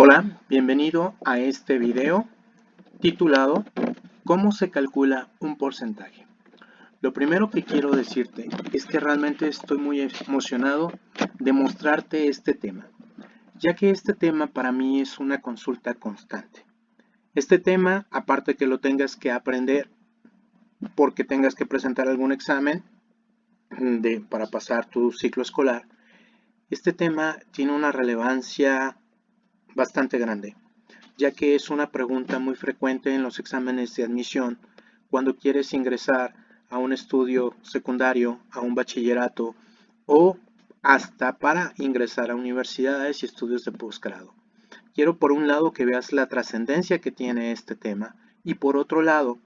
Hola, bienvenido a este video titulado ¿Cómo se calcula un porcentaje? Lo primero que quiero decirte es que realmente estoy muy emocionado de mostrarte este tema, ya que este tema para mí es una consulta constante. Este tema, aparte que lo tengas que aprender porque tengas que presentar algún examen para pasar tu ciclo escolar, este tema tiene una relevancia bastante grande, ya que es una pregunta muy frecuente en los exámenes de admisión cuando quieres ingresar a un estudio secundario, a un bachillerato o hasta para ingresar a universidades y estudios de posgrado. Quiero por un lado que veas la trascendencia que tiene este tema y por otro lado,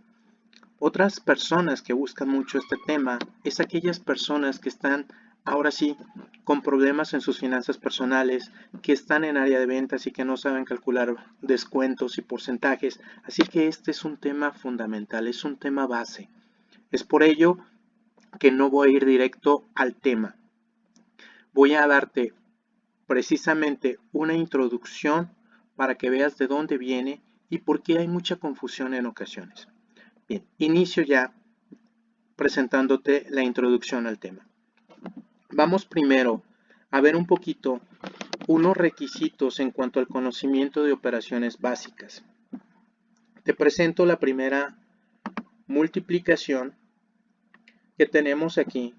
otras personas que buscan mucho este tema es aquellas personas que están ahora sí con problemas en sus finanzas personales, que están en área de ventas y que no saben calcular descuentos y porcentajes. Así que este es un tema fundamental, es un tema base. Es por ello que no voy a ir directo al tema. Voy a darte precisamente una introducción para que veas de dónde viene y por qué hay mucha confusión en ocasiones. Bien, inicio ya presentándote la introducción al tema. Vamos primero a ver un poquito unos requisitos en cuanto al conocimiento de operaciones básicas. Te presento la primera multiplicación que tenemos aquí,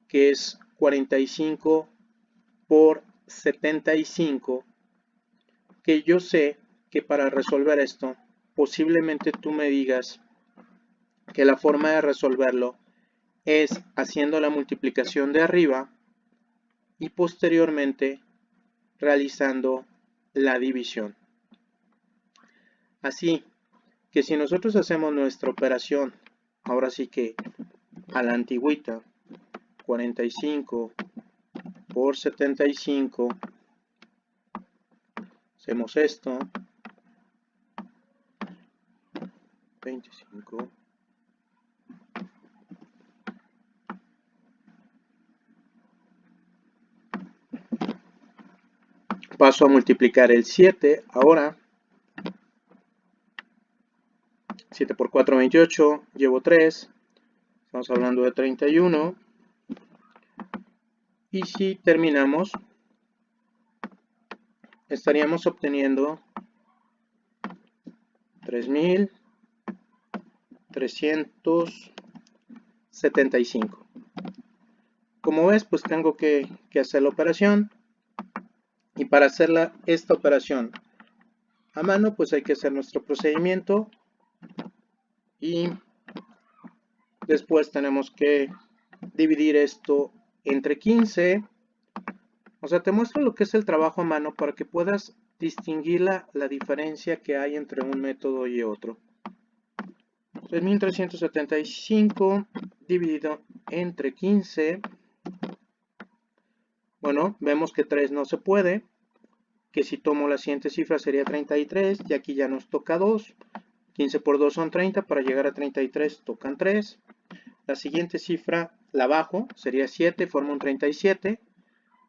que es 45 por 75, que yo sé que para resolver esto, posiblemente tú me digas que la forma de resolverlo es haciendo la multiplicación de arriba y posteriormente realizando la división. Así que si nosotros hacemos nuestra operación, ahora sí que a la antigüita, 45 por 75, hacemos esto, 25, paso a multiplicar el 7, ahora 7 por 4, 28, llevo 3, estamos hablando de 31, y si terminamos, estaríamos obteniendo 3.375. Como ves, pues tengo que hacer la operación, y para hacer esta operación a mano, pues hay que hacer nuestro procedimiento y después tenemos que dividir esto entre 15. O sea, te muestro lo que es el trabajo a mano para que puedas distinguir la diferencia que hay entre un método y otro. 3.375 dividido entre 15. Bueno, vemos que 3 no se puede, que si tomo la siguiente cifra sería 33, y aquí ya nos toca 2. 15 por 2 son 30, para llegar a 33 tocan 3. La siguiente cifra la bajo, sería 7, forma un 37.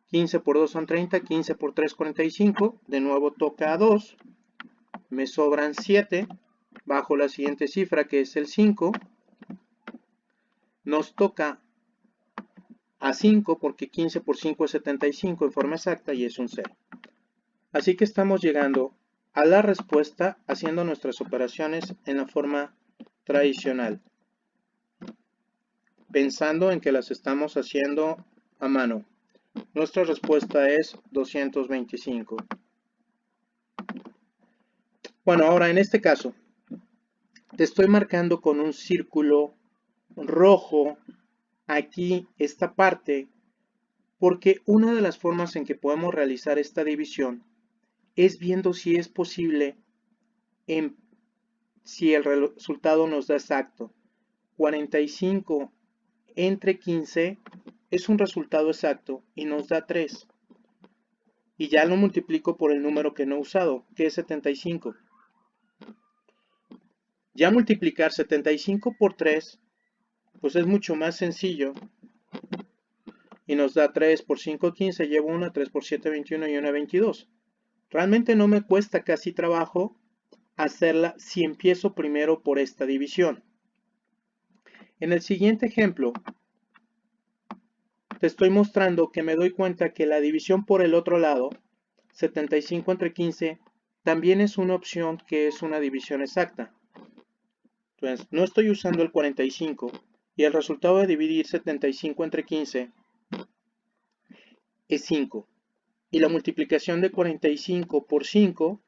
15 por 2 son 30, 15 por 3 45, de nuevo toca a 2. Me sobran 7, bajo la siguiente cifra que es el 5. Nos toca a 5 porque 15 por 5 es 75 en forma exacta y es un 0. Así que estamos llegando a la respuesta haciendo nuestras operaciones en la forma tradicional, pensando en que las estamos haciendo a mano. Nuestra respuesta es 225. Bueno, ahora en este caso, te estoy marcando con un círculo rojo aquí esta parte, porque una de las formas en que podemos realizar esta división es viendo si es posible, si el resultado nos da exacto. 45 entre 15 es un resultado exacto y nos da 3. Y ya lo multiplico por el número que no he usado, que es 75. Ya multiplicar 75 por 3, pues es mucho más sencillo. Y nos da 3 por 5, 15, llevo una, 3 por 7, 21 y una, 22. Realmente no me cuesta casi trabajo hacerla si empiezo primero por esta división. En el siguiente ejemplo, te estoy mostrando que me doy cuenta que la división por el otro lado, 75 entre 15, también es una opción que es una división exacta. Entonces, no estoy usando el 45 y el resultado de dividir 75 entre 15 es 5. Y la multiplicación de 45 por 5,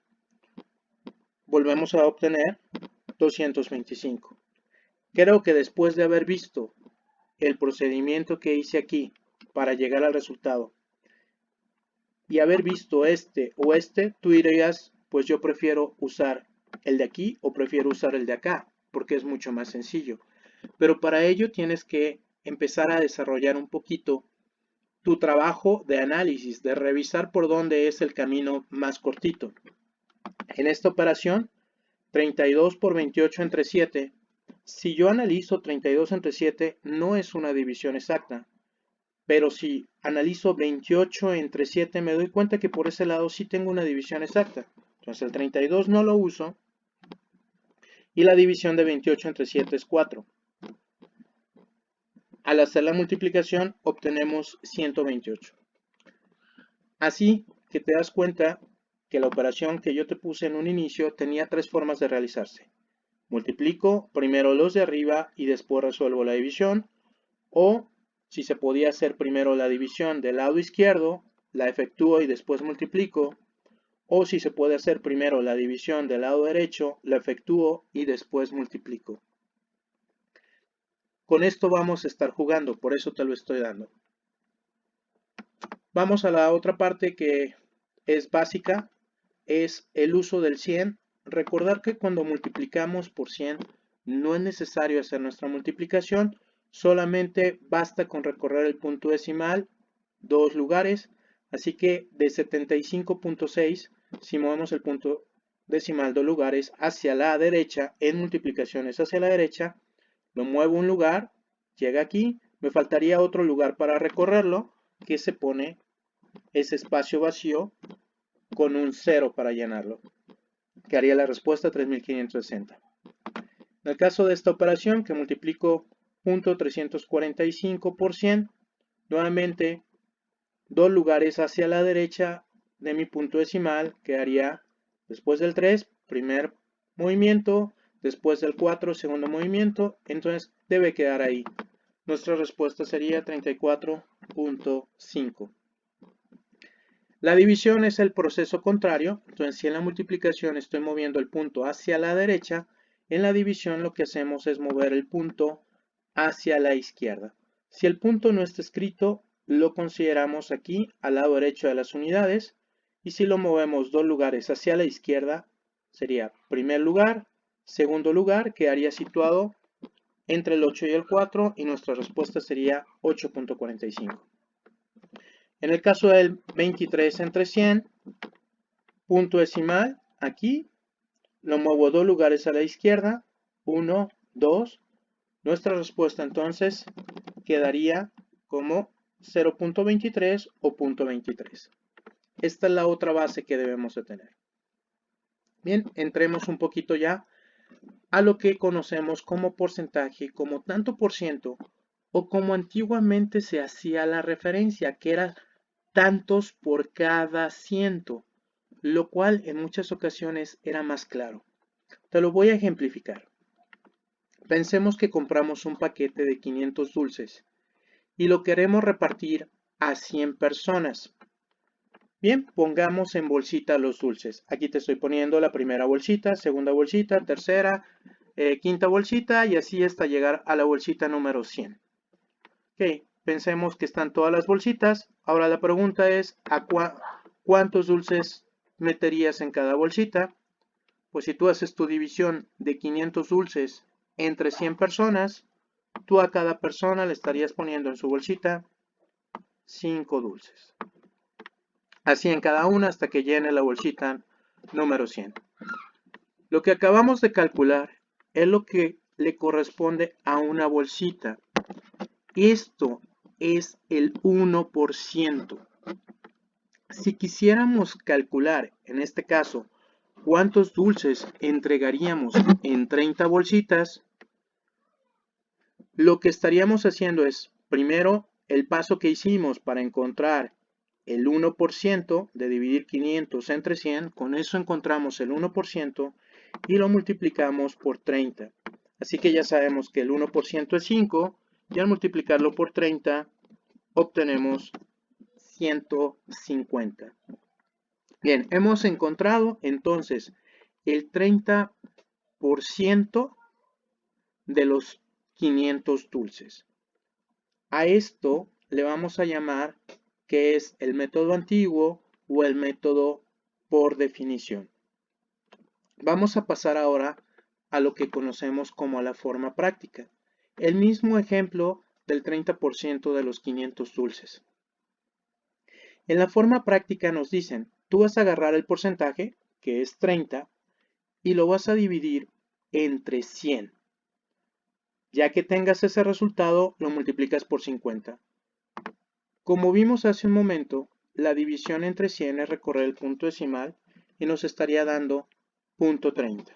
volvemos a obtener 225. Creo que después de haber visto el procedimiento que hice aquí para llegar al resultado y haber visto este o este, tú dirías, pues yo prefiero usar el de aquí o prefiero usar el de acá, porque es mucho más sencillo. Pero para ello tienes que empezar a desarrollar un poquito tu trabajo de análisis, de revisar por dónde es el camino más cortito. En esta operación, 32 por 28 entre 7, si yo analizo 32 entre 7, no es una división exacta. Pero si analizo 28 entre 7, me doy cuenta que por ese lado sí tengo una división exacta. Entonces el 32 no lo uso. Y la división de 28 entre 7 es 4. Al hacer la multiplicación obtenemos 128. Así que te das cuenta que la operación que yo te puse en un inicio tenía tres formas de realizarse. Multiplico primero los de arriba y después resuelvo la división. O si se podía hacer primero la división del lado izquierdo, la efectúo y después multiplico. O si se puede hacer primero la división del lado derecho, la efectúo y después multiplico. Con esto vamos a estar jugando, por eso te lo estoy dando. Vamos a la otra parte que es básica, es el uso del 100. Recordar que cuando multiplicamos por 100 no es necesario hacer nuestra multiplicación, solamente basta con recorrer el punto decimal 2 lugares, así que de 75.6, si movemos el punto decimal 2 lugares hacia la derecha, en multiplicaciones hacia la derecha, lo muevo un lugar, llega aquí, me faltaría otro lugar para recorrerlo, que se pone ese espacio vacío con un 0 para llenarlo, que haría la respuesta 3560. En el caso de esta operación, que multiplico 0.345 por 100, nuevamente dos lugares hacia la derecha de mi punto decimal, quedaría después del 3, primer movimiento, después del 4, segundo movimiento, entonces debe quedar ahí. Nuestra respuesta sería 34.5. La división es el proceso contrario, entonces si en la multiplicación estoy moviendo el punto hacia la derecha, en la división lo que hacemos es mover el punto hacia la izquierda. Si el punto no está escrito, lo consideramos aquí al lado derecho de las unidades, y si lo movemos dos lugares hacia la izquierda, sería primer lugar, segundo lugar, quedaría situado entre el 8 y el 4, y nuestra respuesta sería 8.45. En el caso del 23 entre 100, punto decimal, aquí lo muevo dos lugares a la izquierda, 1, 2. Nuestra respuesta entonces quedaría como 0.23 o 0.23. Esta es la otra base que debemos de tener. Bien, entremos un poquito ya a lo que conocemos como porcentaje, como tanto por ciento, o como antiguamente se hacía la referencia, que era tantos por cada ciento, lo cual en muchas ocasiones era más claro. Te lo voy a ejemplificar. Pensemos que compramos un paquete de 500 dulces y lo queremos repartir a 100 personas. Bien, pongamos en bolsita los dulces. Aquí te estoy poniendo la primera bolsita, segunda bolsita, tercera, quinta bolsita y así hasta llegar a la bolsita número 100. Ok, pensemos que están todas las bolsitas. Ahora la pregunta es, ¿cuántos dulces meterías en cada bolsita? Pues si tú haces tu división de 500 dulces entre 100 personas, tú a cada persona le estarías poniendo en su bolsita 5 dulces. Así en cada una hasta que llene la bolsita número 100. Lo que acabamos de calcular es lo que le corresponde a una bolsita. Esto es el 1%. Si quisiéramos calcular, en este caso, cuántos dulces entregaríamos en 30 bolsitas, lo que estaríamos haciendo es, primero, el paso que hicimos para encontrar el 1% de dividir 500 entre 100, con eso encontramos el 1% y lo multiplicamos por 30. Así que ya sabemos que el 1% es 5 y al multiplicarlo por 30 obtenemos 150. Bien, hemos encontrado entonces el 30% de los 500 dulces. A esto le vamos a llamar que es el método antiguo o el método por definición. Vamos a pasar ahora a lo que conocemos como la forma práctica. El mismo ejemplo del 30% de los 500 dulces. En la forma práctica nos dicen, tú vas a agarrar el porcentaje, que es 30, y lo vas a dividir entre 100. Ya que tengas ese resultado, lo multiplicas por 50. Como vimos hace un momento, la división entre 100 es recorrer el punto decimal y nos estaría dando 0.30.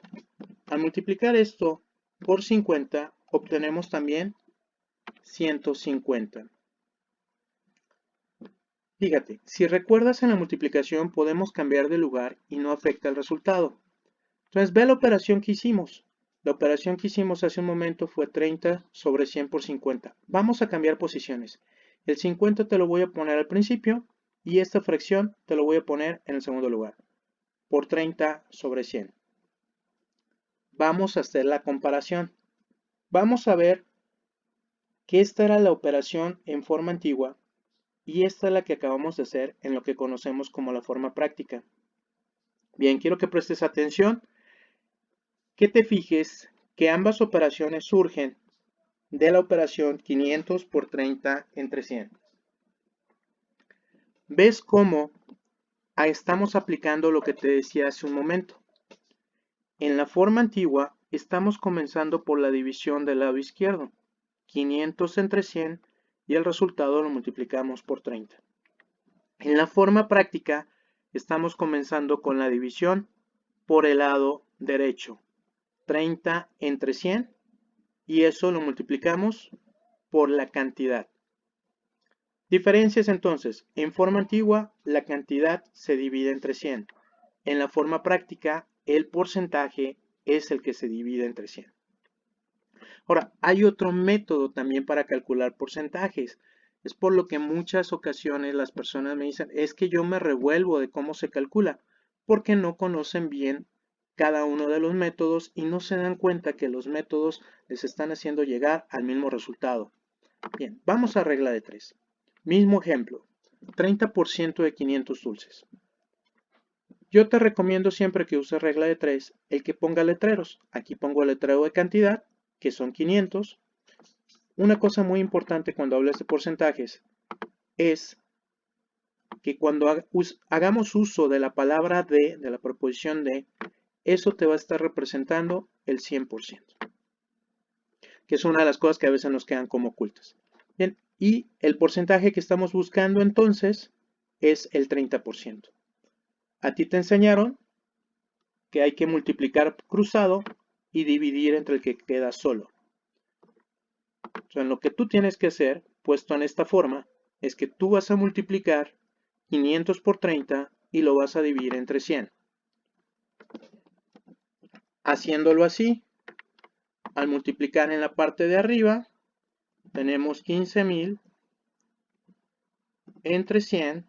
Al multiplicar esto por 50, obtenemos también 150. Fíjate, si recuerdas en la multiplicación podemos cambiar de lugar y no afecta el resultado. Entonces ve la operación que hicimos. La operación que hicimos hace un momento fue 30 sobre 100 por 50. Vamos a cambiar posiciones. El 50 te lo voy a poner al principio y esta fracción te lo voy a poner en el segundo lugar. Por 30 sobre 100. Vamos a hacer la comparación. Vamos a ver que esta era la operación en forma antigua y esta es la que acabamos de hacer en lo que conocemos como la forma práctica. Bien, quiero que prestes atención, que te fijes que ambas operaciones surgen de la operación 500 por 30 entre 100. ¿Ves cómo estamos aplicando lo que te decía hace un momento? En la forma antigua estamos comenzando por la división del lado izquierdo, 500 entre 100 y el resultado lo multiplicamos por 30. En la forma práctica estamos comenzando con la división por el lado derecho, 30 entre 100 y eso lo multiplicamos por la cantidad. Diferencias entonces, en forma antigua la cantidad se divide entre 100, en la forma práctica el porcentaje es el que se divide entre 100. Ahora, hay otro método también para calcular porcentajes. Es por lo que en muchas ocasiones las personas me dicen, es que yo me revuelvo de cómo se calcula, porque no conocen bien cada uno de los métodos y no se dan cuenta que los métodos les están haciendo llegar al mismo resultado. Bien, vamos a regla de 3. Mismo ejemplo, 30% de 500 dulces. Yo te recomiendo siempre que uses regla de 3 el que ponga letreros. Aquí pongo el letrero de cantidad, que son 500. Una cosa muy importante cuando hables de porcentajes es que cuando hagamos uso de la palabra de la preposición de, eso te va a estar representando el 100%, que es una de las cosas que a veces nos quedan como ocultas. Bien, y el porcentaje que estamos buscando entonces es el 30%. A ti te enseñaron que hay que multiplicar cruzado y dividir entre el que queda solo. Entonces, lo que tú tienes que hacer, puesto en esta forma, es que tú vas a multiplicar 500 por 30 y lo vas a dividir entre 100. Haciéndolo así, al multiplicar en la parte de arriba, tenemos 15,000 entre 100,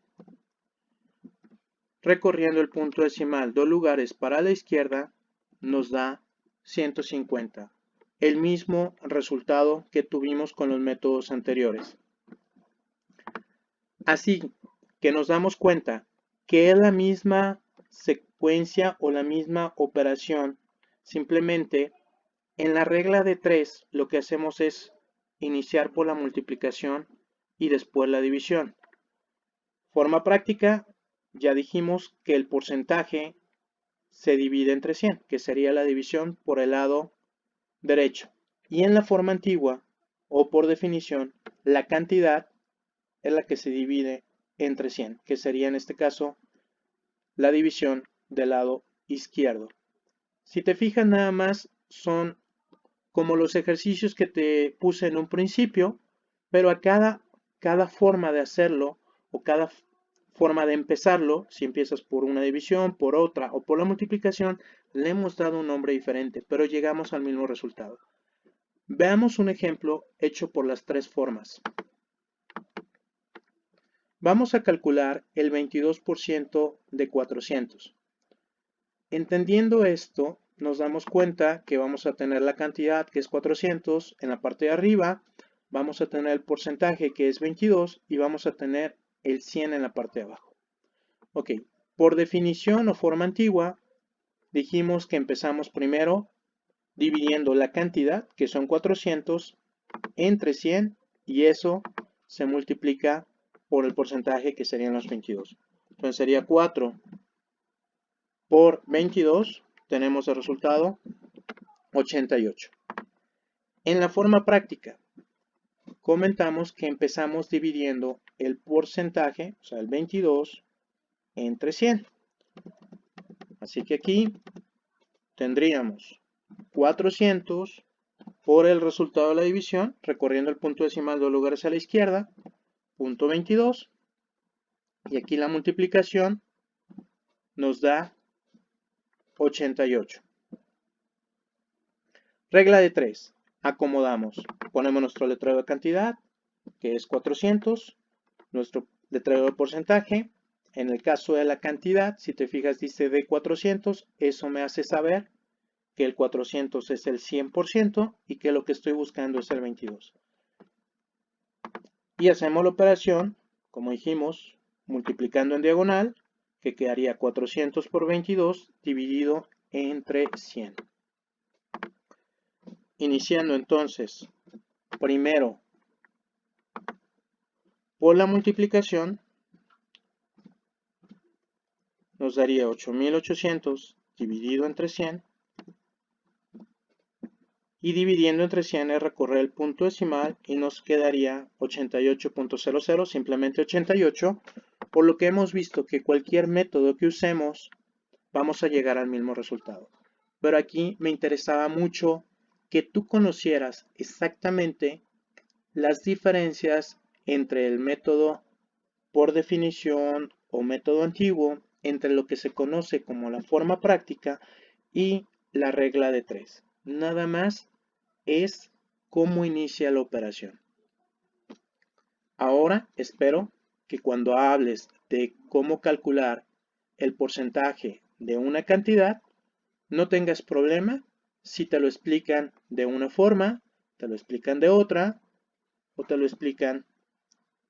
recorriendo el punto decimal 2 lugares para la izquierda, nos da 150. El mismo resultado que tuvimos con los métodos anteriores. Así que nos damos cuenta que es la misma secuencia o la misma operación, simplemente en la regla de 3 lo que hacemos es iniciar por la multiplicación y después la división. Forma práctica, ya dijimos que el porcentaje se divide entre 100, que sería la división por el lado derecho. Y en la forma antigua, o por definición, la cantidad es la que se divide entre 100, que sería en este caso la división del lado izquierdo. Si te fijas, nada más son como los ejercicios que te puse en un principio, pero a cada forma de hacerlo o cada forma de empezarlo, si empiezas por una división, por otra o por la multiplicación, le hemos dado un nombre diferente, pero llegamos al mismo resultado. Veamos un ejemplo hecho por las tres formas. Vamos a calcular el 22% de 400. Entendiendo esto, nos damos cuenta que vamos a tener la cantidad, que es 400, en la parte de arriba, vamos a tener el porcentaje, que es 22, y vamos a tener el 100 en la parte de abajo. Ok, por definición o forma antigua, dijimos que empezamos primero dividiendo la cantidad, que son 400, entre 100, y eso se multiplica por el porcentaje, que serían los 22. Entonces sería 4 por 22, tenemos el resultado 88. En la forma práctica, comentamos que empezamos dividiendo el porcentaje, o sea, el 22, entre 100. Así que aquí tendríamos 400 por el resultado de la división, recorriendo el punto decimal 2 lugares a la izquierda, punto 22. Y aquí la multiplicación nos da 88. Regla de 3. Acomodamos. Ponemos nuestro letrero de cantidad, que es 400. Nuestro letrero de porcentaje. En el caso de la cantidad, si te fijas, dice de 400. Eso me hace saber que el 400 es el 100% y que lo que estoy buscando es el 22. Y hacemos la operación, como dijimos, multiplicando en diagonal, que quedaría 400 por 22 dividido entre 100. Iniciando entonces, primero por la multiplicación, nos daría 8800 dividido entre 100, y dividiendo entre 100 es recorrer el punto decimal y nos quedaría 88.00, simplemente 88, por lo que hemos visto que cualquier método que usemos, vamos a llegar al mismo resultado. Pero aquí me interesaba mucho que tú conocieras exactamente las diferencias entre el método por definición o método antiguo, entre lo que se conoce como la forma práctica y la regla de 3. Nada más es cómo inicia la operación. Ahora espero que cuando hables de cómo calcular el porcentaje de una cantidad, no tengas problema si te lo explican de una forma, te lo explican de otra, o te lo explican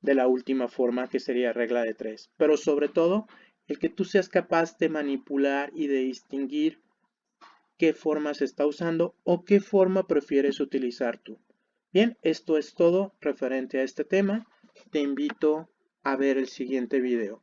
de la última forma, que sería regla de 3. Pero sobre todo, el que tú seas capaz de manipular y de distinguir qué forma se está usando o qué forma prefieres utilizar tú. Bien, esto es todo referente a este tema. Te invito a ver el siguiente video.